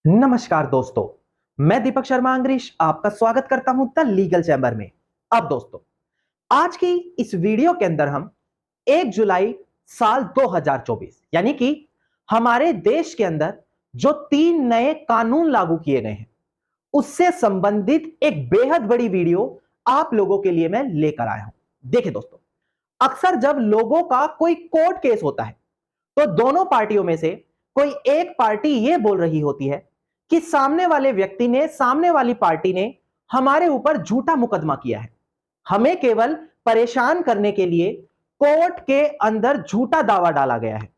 नमस्कार दोस्तों, मैं दीपक शर्मा अंग्रीश आपका स्वागत करता हूं द लीगल चैम्बर में। अब दोस्तों, आज की इस वीडियो के अंदर हम 1 जुलाई साल 2024 यानी कि हमारे देश के अंदर जो 3 नए कानून लागू किए गए हैं, उससे संबंधित एक बेहद बड़ी वीडियो आप लोगों के लिए मैं लेकर आया हूं। देखिए दोस्तों, अक्सर जब लोगों का कोई कोर्ट केस होता है, तो दोनों पार्टियों में से कोई एक पार्टी यह बोल रही होती है कि सामने वाले व्यक्ति ने, सामने वाली पार्टी ने हमारे ऊपर झूठा मुकदमा किया है, हमें केवल परेशान करने के लिए कोर्ट के अंदर झूठा दावा डाला गया है।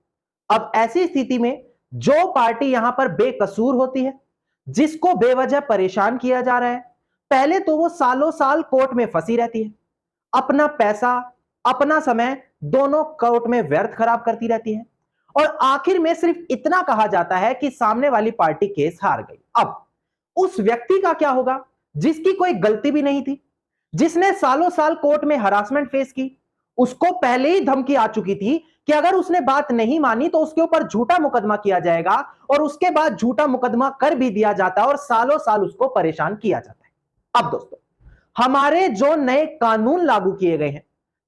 अब ऐसी स्थिति में जो पार्टी यहां पर बेकसूर होती है, जिसको बेवजह परेशान किया जा रहा है, पहले तो वो सालों साल कोर्ट में फंसी रहती है, अपना पैसा, अपना समय दोनों कोर्ट में व्यर्थ खराब करती रहती है और आखिर में सिर्फ इतना कहा जाता है कि सामने वाली पार्टी केस हार गई। अब उस व्यक्ति का क्या होगा जिसकी कोई गलती भी नहीं थी, जिसने सालों साल कोर्ट में हरासमेंट फेस की, उसको पहले ही धमकी आ चुकी थी कि अगर उसने बात नहीं मानी तो उसके ऊपर झूठा मुकदमा किया जाएगा और उसके बाद झूठा मुकदमा कर भी दिया जाता है और सालों साल उसको परेशान किया जाता है। अब दोस्तों, हमारे जो नए कानून लागू किए गए हैं,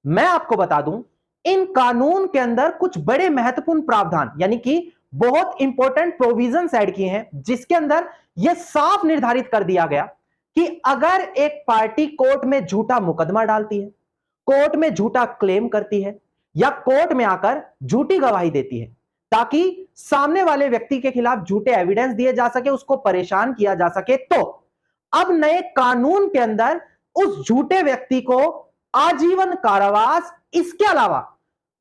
मैं आपको बता दूं, इन कानून के अंदर कुछ बड़े महत्वपूर्ण प्रावधान यानी कि बहुत इंपॉर्टेंट प्रोविजंस ऐड किए हैं, जिसके अंदर यह साफ निर्धारित कर दिया गया कि अगर एक पार्टी कोर्ट में झूठा मुकदमा डालती है, कोर्ट में झूठा क्लेम करती है या कोर्ट में आकर झूठी गवाही देती है ताकि सामने वाले व्यक्ति के खिलाफ झूठे एविडेंस दिए जा सके, उसको परेशान किया जा सके, तो अब नए कानून के अंदर उस झूठे व्यक्ति को आजीवन कारावास, इसके अलावा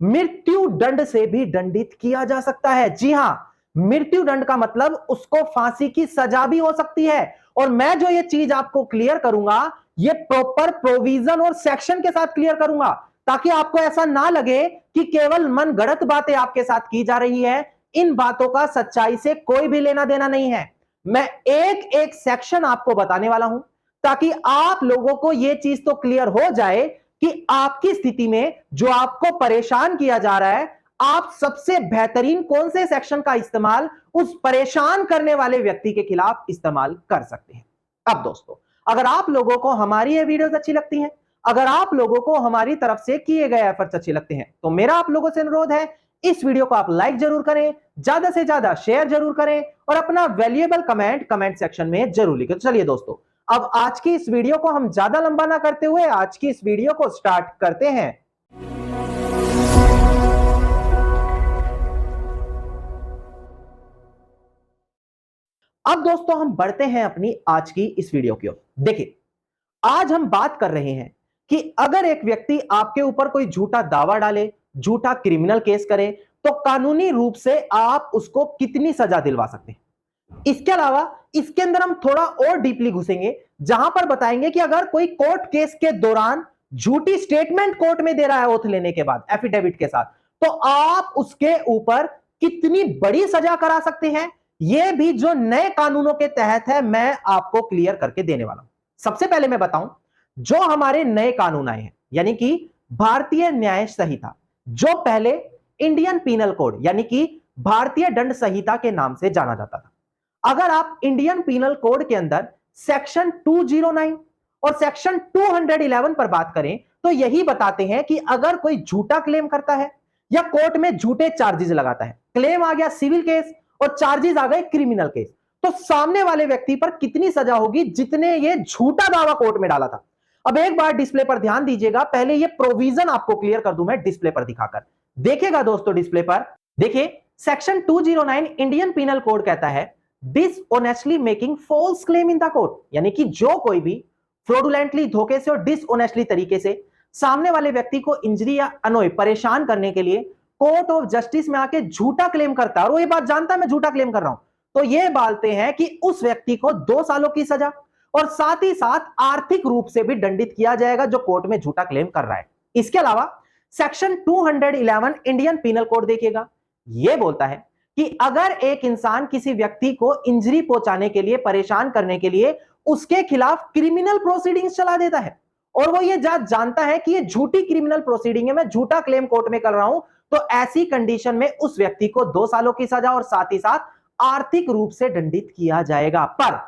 मृत्यु दंड से भी दंडित किया जा सकता है। जी हां, मृत्यु दंड का मतलब उसको फांसी की सजा भी हो सकती है। और मैं जो ये चीज आपको क्लियर करूंगा, ये प्रॉपर प्रोविजन और सेक्शन के साथ क्लियर करूंगा ताकि आपको ऐसा ना लगे कि केवल मन गढ़ंत बातें आपके साथ की जा रही है। इन बातों का सच्चाई से कोई भी लेना देना नहीं है। मैं एक एक सेक्शन आपको बताने वाला हूं ताकि आप लोगों को यह चीज तो क्लियर हो जाए कि आपकी स्थिति में जो आपको परेशान किया जा रहा है, आप सबसे बेहतरीन कौन से सेक्शन का इस्तेमाल उस परेशान करने वाले व्यक्ति के खिलाफ इस्तेमाल कर सकते हैं। अब दोस्तों, अगर आप लोगों को हमारी ये वीडियोस अच्छी लगती हैं, अगर आप लोगों को हमारी तरफ से किए गए एफर्ट्स अच्छे लगते हैं, तो मेरा आप लोगों से अनुरोध है, इस वीडियो को आप लाइक जरूर करें, ज्यादा से ज्यादा शेयर जरूर करें और अपना वैल्यूएबल कमेंट सेक्शन में जरूर लिखें। चलिए दोस्तों, अब आज की इस वीडियो को हम ज्यादा लंबा ना करते हुए आज की इस वीडियो को स्टार्ट करते हैं। अब दोस्तों, हम बढ़ते हैं अपनी आज की इस वीडियो की ओर। देखिए, आज हम बात कर रहे हैं कि अगर एक व्यक्ति आपके ऊपर कोई झूठा दावा डाले, झूठा क्रिमिनल केस करे, तो कानूनी रूप से आप उसको कितनी सजा दिलवा सकते हैं। इसके अलावा इसके अंदर हम थोड़ा और डीपली घुसेंगे, जहां पर बताएंगे कि अगर कोई कोर्ट केस के दौरान झूठी स्टेटमेंट कोर्ट में दे रहा है ओथ लेने के बाद एफिडेविट के साथ, तो आप उसके ऊपर कितनी बड़ी सजा करा सकते हैं। यह भी जो नए कानूनों के तहत है, मैं आपको क्लियर करके देने वाला हूं। सबसे पहले मैं बताऊं, जो हमारे नए कानून आए हैं, यानी कि भारतीय न्याय संहिता, जो पहले इंडियन पीनल कोड यानी कि भारतीय दंड संहिता के नाम से जाना जाता था। अगर आप इंडियन पीनल कोड के अंदर सेक्शन 209 और सेक्शन 211 पर बात करें, तो यही बताते हैं कि अगर कोई झूठा क्लेम करता है या कोर्ट में झूठे चार्जेस लगाता है, क्लेम आ गया सिविल केस और चार्जेस आ गए क्रिमिनल केस, तो सामने वाले व्यक्ति पर कितनी सजा होगी जितने ये झूठा दावा कोर्ट में डाला था। अब एक बार डिस्प्ले पर ध्यान दीजिएगा, पहले ये प्रोविजन आपको क्लियर कर दूं मैं डिस्प्ले पर दिखाकर। देखिएगा दोस्तों, डिस्प्ले पर देखिए, सेक्शन 209 इंडियन पीनल कोड कहता है, dishonestly making false claim in the court, यानी कि जो कोई भी फ्रॉडुलेंटली, धोखे से और डिसऑनेस्टली तरीके से सामने वाले व्यक्ति को इंजरी या अनोय, परेशान करने के लिए कोर्ट ऑफ जस्टिस में आके झूठा क्लेम करता है और वो ये बात जानता है मैं झूठा क्लेम कर रहा हूं, तो ये बोलते हैं कि उस व्यक्ति को 2 सालों की सजा और साथ ही साथ आर्थिक रूप से भी दंडित किया जाएगा जो कोर्ट में झूठा क्लेम कर रहा है। इसके अलावा सेक्शन 211 इंडियन पीनल कोड देखिएगा, यह बोलता है कि अगर एक इंसान किसी व्यक्ति को इंजरी पहुंचाने के लिए, परेशान करने के लिए उसके खिलाफ क्रिमिनल प्रोसीडिंग्स चला देता है और वो ये जानता है कि ये झूठी क्रिमिनल प्रोसीडिंग है, मैं झूठा क्लेम कोर्ट में कर रहा हूं, तो ऐसी कंडीशन में उस व्यक्ति को 2 सालों की सजा और साथ ही साथ आर्थिक रूप से दंडित किया जाएगा। पर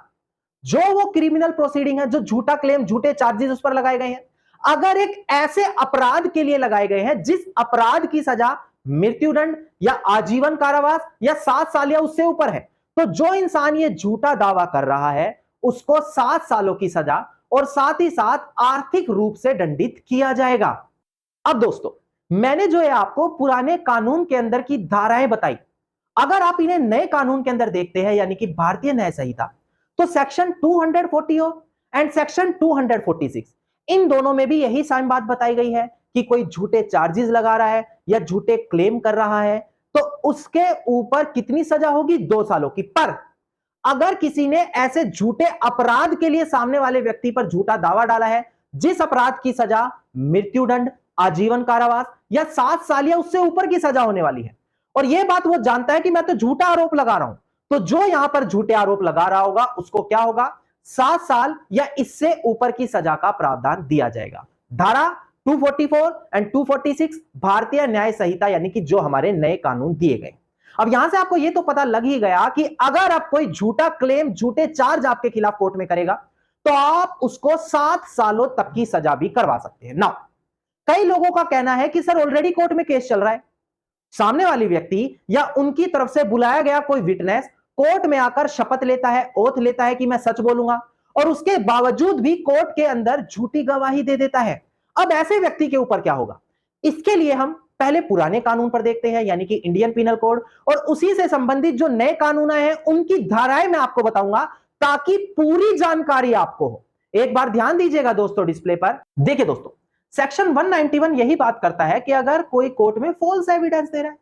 जो वो क्रिमिनल प्रोसीडिंग है, जो झूठा क्लेम, झूठे चार्जेस उस पर लगाए गए हैं, अगर एक ऐसे अपराध के लिए लगाए गए हैं जिस अपराध की सजा मृत्युदंड या आजीवन कारावास या 7 साल या उससे ऊपर है, तो जो इंसान ये झूठा दावा कर रहा है उसको 7 सालों की सजा और साथ ही साथ आर्थिक रूप से दंडित किया जाएगा। अब दोस्तों, मैंने जो है आपको पुराने कानून के अंदर की धाराएं बताई, अगर आप इन्हें नए कानून के अंदर देखते हैं, यानी कि भारतीय न्याय संहिता, तो सेक्शन 240 एंड सेक्शन 246, इन दोनों में भी यही सेम बात बताई गई है कि कोई झूठे चार्जेस लगा रहा है या झूठे क्लेम कर रहा है तो उसके ऊपर कितनी सजा होगी? 2 सालों की। पर अगर किसी ने ऐसे झूठे अपराध के लिए सामने वाले व्यक्ति पर झूठा दावा डाला है जिस अपराध की सजा मृत्युदंड, आजीवन कारावास या 7 साल या उससे ऊपर की सजा होने वाली है, और यह बात वो जानता है कि मैं तो झूठा आरोप लगा रहा हूं, तो जो यहां पर झूठे आरोप लगा रहा होगा उसको क्या होगा? 7 साल या इससे ऊपर की सजा का प्रावधान दिया जाएगा। धारा 244 एंड 246 भारतीय न्याय संहिता, यानी कि जो हमारे नए कानून दिए गए। अब यहां से आपको यह तो पता लग ही गया कि अगर आप कोई झूठा क्लेम, झूठे चार्ज आपके खिलाफ कोर्ट में करेगा तो आप उसको 7 सालों तक की सजा भी करवा सकते हैं। नाउ, कई लोगों का कहना है कि सर ऑलरेडी कोर्ट में केस चल रहा है, सामने वाली व्यक्ति या उनकी तरफ से बुलाया गया कोई विटनेस कोर्ट में आकर शपथ लेता है, ओथ लेता है कि मैं सच बोलूंगा, और उसके बावजूद भी कोर्ट के अंदर झूठी गवाही दे देता है। अब ऐसे व्यक्ति के ऊपर क्या होगा? इसके लिए हम पहले पुराने कानून पर देखते हैं, यानी कि इंडियन पिनल कोड, और उसी से संबंधित जो नए कानून आए हैं उनकी धाराएं मैं आपको बताऊंगा ताकि पूरी जानकारी आपको हो। एक बार ध्यान दीजिएगा दोस्तों डिस्प्ले पर। देखिए दोस्तों, सेक्शन 191 यही बात करता है कि अगर कोई कोर्ट में फॉल्स एविडेंस दे रहा है,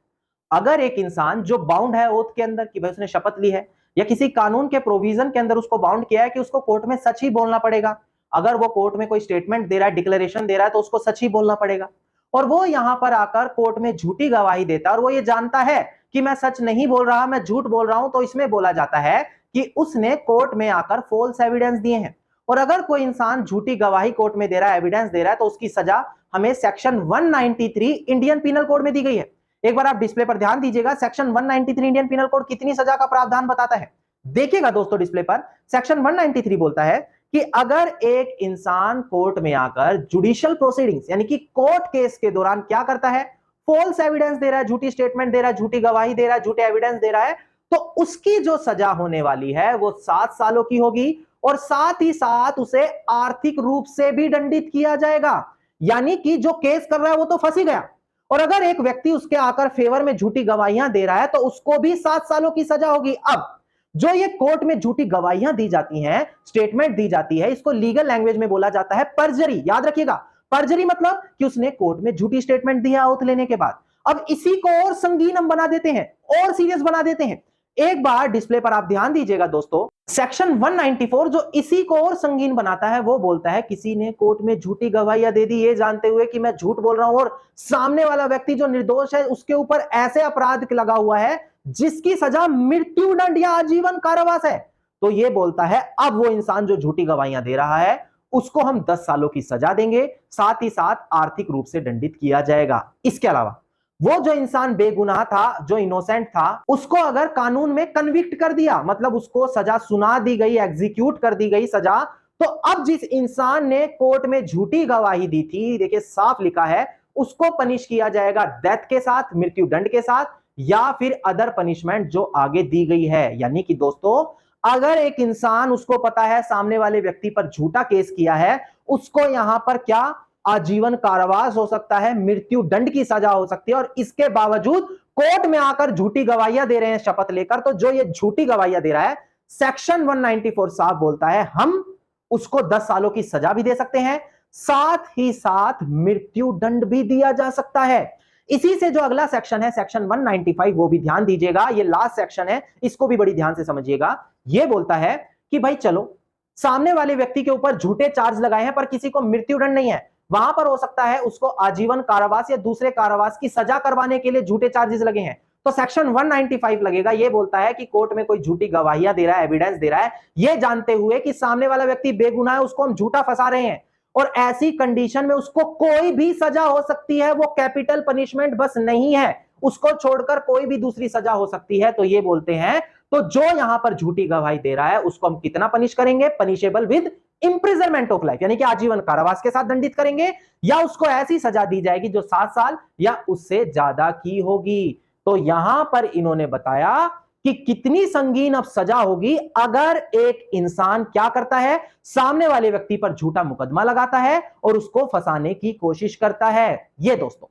अगर एक इंसान जो बाउंड है ओथ के अंदर कि भाई उसने शपथ ली है या किसी कानून के प्रोविजन के अंदर उसको बाउंड किया है कि उसको कोर्ट में सच ही बोलना पड़ेगा, अगर वो कोर्ट में कोई स्टेटमेंट दे रहा है, डिक्लेरेशन दे रहा है, तो उसको सच ही बोलना पड़ेगा, और वो यहां पर आकर कोर्ट में झूठी गवाही देता है और वो ये जानता है कि मैं सच नहीं बोल रहा, मैं झूठ बोल रहा हूं, तो इसमें बोला जाता है कि उसने कोर्ट में आकर फॉल्स एविडेंस दिए हैं। और अगर कोई इंसान झूठी गवाही कोर्ट में दे रहा है, एविडेंस दे रहा है, तो उसकी सजा हमें सेक्शन 193 इंडियन पिनल कोड में दी गई है। एक बार आप डिस्प्ले पर ध्यान दीजिएगा, सेक्शन 193 इंडियन पिनल कोड कितनी सजा का प्रावधान बताता है। देखिएगा दोस्तों डिस्प्ले पर, सेक्शन 193 बोलता है कि अगर एक इंसान कोर्ट में आकर जुडिशियल प्रोसीडिंग्स, यानी कि कोर्ट केस के दौरान क्या करता है, फॉल्स एविडेंस दे रहा है, झूठी स्टेटमेंट दे रहा है, झूठी गवाही दे रहा है, झूठे एविडेंस दे रहा है, तो उसकी जो सजा होने वाली है वो 7 सालों की होगी, और साथ ही साथ उसे आर्थिक रूप से भी दंडित किया जाएगा। यानी कि जो केस कर रहा है वो तो फंस ही गया, और अगर एक व्यक्ति उसके आकर फेवर में झूठी गवाहियां दे रहा है तो उसको भी 7 सालों की सजा होगी। अब जो ये कोर्ट में झूठी गवाहियां दी जाती हैं, स्टेटमेंट दी जाती है, इसको लीगल लैंग्वेज में बोला जाता है पर्जरी। याद रखिएगा, पर्जरी मतलब कि उसने कोर्ट में झूठी स्टेटमेंट दिया ओथ लेने के बाद। अब इसी को और संगीन हम बना देते हैं, और सीरियस बना देते हैं। एक बार डिस्प्ले पर आप ध्यान दीजिएगा दोस्तों, सेक्शन 194 जो इसी को और संगीन बनाता है वो बोलता है किसी ने कोर्ट में झूठी गवाहियां दे दी ये जानते हुए कि मैं झूठ बोल रहा हूं, और सामने वाला व्यक्ति जो निर्दोष है उसके ऊपर ऐसे अपराध लगा हुआ है जिसकी सजा मृत्युदंड या आजीवन कारावास है, तो ये बोलता है अब वो इंसान जो झूठी गवाहियां दे रहा है उसको हम 10 सालों की सजा देंगे, साथ ही साथ आर्थिक रूप से दंडित किया जाएगा। इसके अलावा वो जो इंसान बेगुनाह था, जो इनोसेंट था, उसको अगर कानून में कन्विक्ट कर दिया, मतलब उसको सजा सुना दी गई, एग्जीक्यूट कर दी गई सजा, तो अब जिस इंसान ने कोर्ट में झूठी गवाही दी थी, देखिए साफ लिखा है, उसको पनिश किया जाएगा डेथ के साथ, मृत्यु दंड के साथ, या फिर अदर पनिशमेंट जो आगे दी गई है। यानी कि दोस्तों, अगर एक इंसान, उसको पता है सामने वाले व्यक्ति पर झूठा केस किया है, उसको यहां पर क्या आजीवन कारावास हो सकता है, मृत्यु दंड की सजा हो सकती है, और इसके बावजूद कोर्ट में आकर झूठी गवाहियां दे रहे हैं शपथ लेकर, तो जो ये झूठी गवाहियां दे रहा है, सेक्शन 194 साफ बोलता है हम उसको 10 सालों की सजा भी दे सकते हैं, साथ ही साथ मृत्यु दंड भी दिया जा सकता है। इसी से जो अगला सेक्शन है, सेक्शन 195, वो भी ध्यान दीजिएगा, ये लास्ट सेक्शन है, इसको भी बड़ी ध्यान से समझिएगा। ये बोलता है कि भाई चलो, सामने वाले व्यक्ति के ऊपर झूठे चार्ज लगाए हैं पर किसी को मृत्युदंड नहीं है, वहां पर हो सकता है उसको आजीवन कारावास या दूसरे कारावास की सजा करवाने के लिए झूठे चार्जेस लगे हैं, तो सेक्शन 195 लगेगा। ये बोलता है कि कोर्ट में कोई झूठी गवाहियां दे रहा है, एविडेंस दे रहा है, ये जानते हुए कि सामने वाला व्यक्ति बेगुनाह है, उसको हम झूठा फंसा रहे हैं, और ऐसी कंडीशन में उसको कोई भी सजा हो सकती है, वो कैपिटल पनिशमेंट बस नहीं है, उसको छोड़कर कोई भी दूसरी सजा हो सकती है, तो ये बोलते हैं तो जो यहां पर झूठी गवाही दे रहा है उसको हम कितना पनिश करेंगे? Punishable with imprisonment of life, यानी कि आजीवन कारावास के साथ दंडित करेंगे, या उसको ऐसी सजा दी जाएगी जो 7 साल या उससे ज्यादा की होगी। तो यहां पर इन्होंने बताया कि कितनी संगीन अब सजा होगी अगर एक इंसान क्या करता है, सामने वाले व्यक्ति पर झूठा मुकदमा लगाता है और उसको फंसाने की कोशिश करता है। ये दोस्तों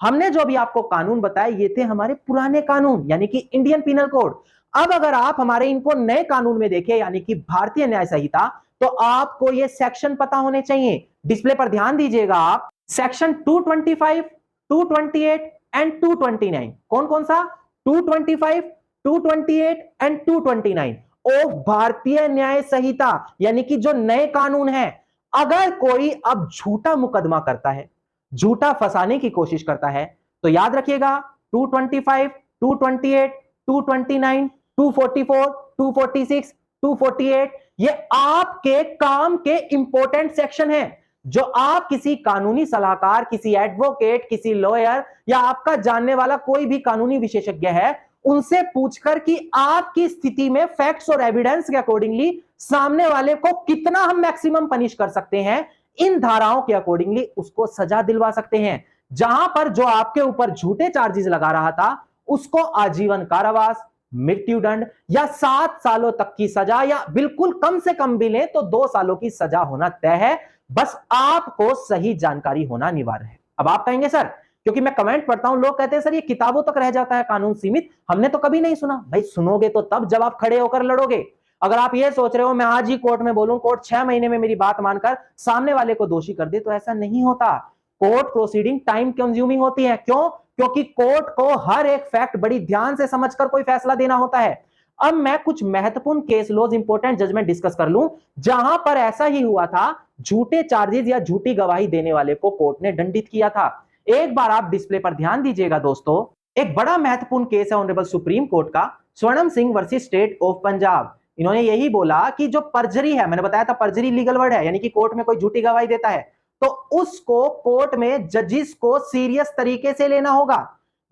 हमने जो भी आपको कानून बताए ये थे हमारे पुराने कानून, यानी कि इंडियन पिनल कोड। अब अगर आप हमारे इनको नए कानून में देखें, यानी कि भारतीय न्याय संहिता, तो आपको ये सेक्शन पता होने चाहिए। डिस्प्ले पर ध्यान दीजिएगा आप, सेक्शन 225, 228 एंड 229। कौन कौन सा? 225, 228 एंड 229 ऑफ भारतीय न्याय संहिता, यानी कि जो नए कानून है। अगर कोई अब झूठा मुकदमा करता है, झूठा फंसाने की कोशिश करता है, तो याद रखिएगा 225, 228, 229, 244, 246, 248 ये आपके काम के इंपॉर्टेंट सेक्शन हैं, जो आप किसी कानूनी सलाहकार, किसी एडवोकेट, किसी लॉयर या आपका जानने वाला कोई भी कानूनी विशेषज्ञ है उनसे पूछकर कि आपकी स्थिति में फैक्ट्स और एविडेंस के अकॉर्डिंगली सामने वाले को कितना हम मैक्सिमम पनिश कर सकते हैं, इन धाराओं के अकॉर्डिंगली उसको सजा दिलवा सकते हैं। जहां पर जो आपके ऊपर झूठे चार्जेस लगा रहा था उसको आजीवन कारावास, मृत्युदंड या 7 सालों तक की सजा, या बिल्कुल कम से कम भी ले तो 2 सालों की सजा होना तय है। बस आपको सही जानकारी होना अनिवार्य है। अब आप कहेंगे सर, क्योंकि मैं कमेंट पढ़ता हूं, लोग कहते हैं सर ये किताबों तक रह जाता है कानून सीमित, हमने तो कभी नहीं सुना। भाई सुनोगे तो तब जब आप खड़े होकर लड़ोगे। अगर आप ये सोच रहे हो मैं आज ही कोर्ट में बोलूं, कोर्ट 6 महीने में मेरी बात मानकर सामने वाले को दोषी कर दे, तो ऐसा नहीं होता। कोर्ट प्रोसीडिंग टाइम कंज्यूमिंग होती है। क्यों? क्योंकि कोर्ट को हर एक फैक्ट बड़ी ध्यान से समझकर कोई फैसला देना होता है। अब मैं कुछ महत्वपूर्ण case laws, important judgement discuss कर लूं जहां पर ऐसा ही हुआ था, झूठे चार्जेस या झूठी गवाही देने वाले को कोर्ट ने दंडित किया था। एक बार आप डिस्प्ले पर ध्यान दीजिएगा दोस्तों, एक बड़ा महत्वपूर्ण केस है ऑनरेबल सुप्रीम कोर्ट का, Swarnam Singh versus state of Punjab. इन्होंने यही बोला कि जो परजरी है, मैंने बताया था परजरी लीगल वर्ड है, यानी कि कोर्ट में कोई झूठी गवाही देता है तो उसको कोर्ट में जजिस को सीरियस तरीके से लेना होगा।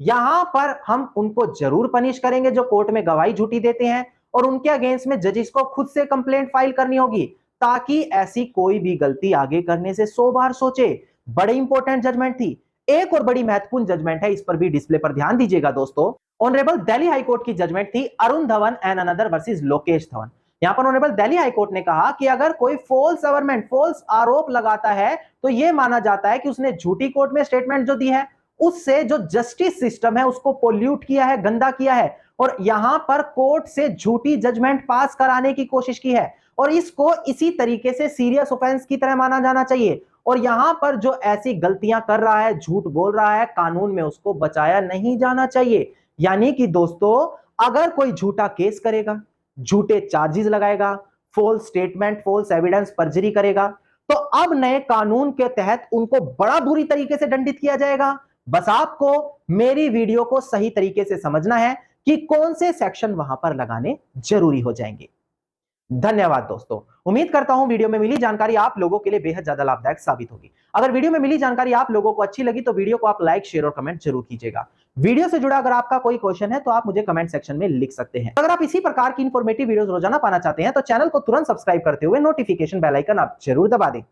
यहां पर हम उनको जरूर पनिश करेंगे जो कोर्ट में गवाही झूठी देते हैं, और उनके अगेंस्ट में जजिस को खुद से कंप्लेंट फाइल करनी होगी ताकि ऐसी कोई भी गलती आगे करने से 100 बार सोचे। बड़ी इंपॉर्टेंट जजमेंट थी। एक और बड़ी महत्वपूर्ण जजमेंट है, इस पर भी डिस्प्ले पर ध्यान दीजिएगा दोस्तों। ऑनरेबल दिल्ली हाईकोर्ट की जजमेंट थी Arun Dhawan and another versus Lokesh Dhawan. यहां पर ऑनरेबल दिल्ली हाईकोर्ट ने कहा कि अगर कोई फॉल्स अवर्मेंट, फॉल्स आरोप लगाता है तो यह माना जाता है कि उसने झूठी कोर्ट में स्टेटमेंट जो दी है उससे जो जस्टिस सिस्टम है उसको पोल्यूट किया है, गंदा किया है, और यहां पर कोर्ट से झूठी जजमेंट पास कराने की कोशिश की है, और इसको इसी तरीके से सीरियस ऑफेंस की तरह माना जाना चाहिए। और यहां पर जो ऐसी गलतियां कर रहा है, झूठ बोल रहा है, कानून में उसको बचाया नहीं जाना चाहिए। यानी कि दोस्तों अगर कोई झूठा केस करेगा, झूठे चार्जेस लगाएगा, false statement, false evidence, perjury करेगा, तो अब नए कानून के तहत उनको बड़ा बुरी तरीके से दंडित किया जाएगा। बस आपको मेरी वीडियो को सही तरीके से समझना है कि कौन से सेक्शन वहां पर लगाने जरूरी हो जाएंगे। धन्यवाद दोस्तों। उम्मीद करता हूं वीडियो में मिली जानकारी आप लोगों के लिए बेहद ज्यादा लाभदायक साबित होगी। अगर वीडियो में मिली जानकारी आप लोगों को अच्छी लगी तो वीडियो को आप लाइक, शेयर और कमेंट जरूर कीजिएगा। वीडियो से जुड़ा अगर आपका कोई क्वेश्चन है तो आप मुझे कमेंट सेक्शन में लिख सकते हैं। अगर आप इसी प्रकार की इंफॉर्मेटिव वीडियोस रोजाना पाना चाहते हैं तो चैनल को तुरंत सब्सक्राइब करते हुए नोटिफिकेशन बेल आइकन आप जरूर दबा दें।